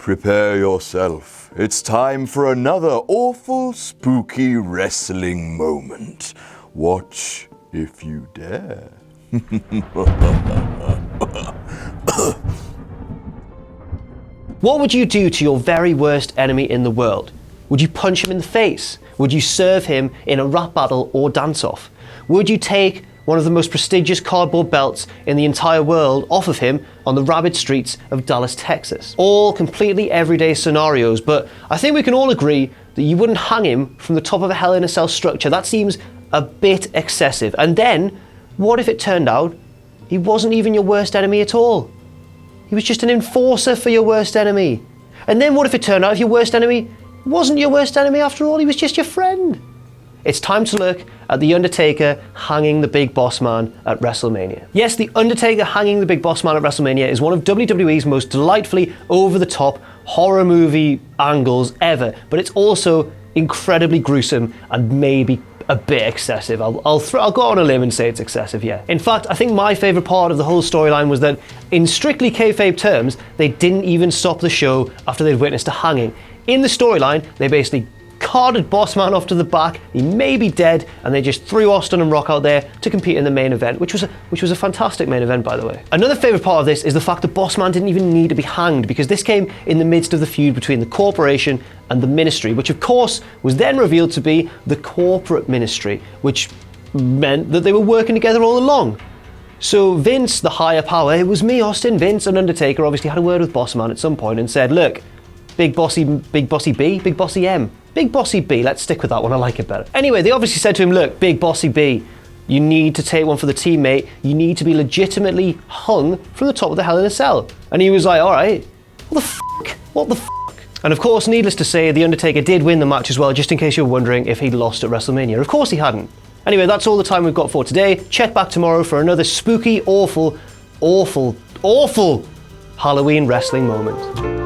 Prepare yourself. It's time for another awful, spooky wrestling moment. Watch if you dare. What would you do to your very worst enemy in the world? Would you punch him in the face? Would you serve him in a rap battle or dance-off? Would you take one of the most prestigious cardboard belts in the entire world off of him on the rabid streets of Dallas, Texas? All completely everyday scenarios, but I think we can all agree that you wouldn't hang him from the top of a Hell in a Cell structure. That seems a bit excessive. And then, what if it turned out he wasn't even your worst enemy at all? He was just an enforcer for your worst enemy. And then what if it turned out if your worst enemy wasn't your worst enemy after all, he was just your friend? It's time to look at The Undertaker hanging the Big Boss Man at WrestleMania. Yes, The Undertaker hanging the Big Boss Man at WrestleMania is one of WWE's most delightfully over-the-top horror movie angles ever, but it's also incredibly gruesome and maybe a bit excessive. I'll go on a limb and say it's excessive, yeah. In fact, I think my favourite part of the whole storyline was that, in strictly kayfabe terms, they didn't even stop the show after they'd witnessed a hanging. In the storyline, they basically carted Bossman off to the back, he may be dead, and they just threw Austin and Rock out there to compete in the main event, which was a fantastic main event, by the way. Another favourite part of this is the fact that Bossman didn't even need to be hanged, because this came in the midst of the feud between the corporation and the ministry, which of course was then revealed to be the corporate ministry, which meant that they were working together all along. So Vince, the higher power, it was me, Austin, Vince, and Undertaker obviously had a word with Bossman at some point and said, look, Big Bossy B, Big Bossy M. Big Bossy B, let's stick with that one, I like it better. Anyway, they obviously said to him, look, Big Bossy B, you need to take one for the teammate, you need to be legitimately hung from the top of the Hell in a Cell. And he was like, all right, what the f***? And of course, needless to say, The Undertaker did win the match as well, just in case you're wondering if he'd lost at WrestleMania. Of course he hadn't. Anyway, that's all the time we've got for today. Check back tomorrow for another spooky, awful Halloween wrestling moment.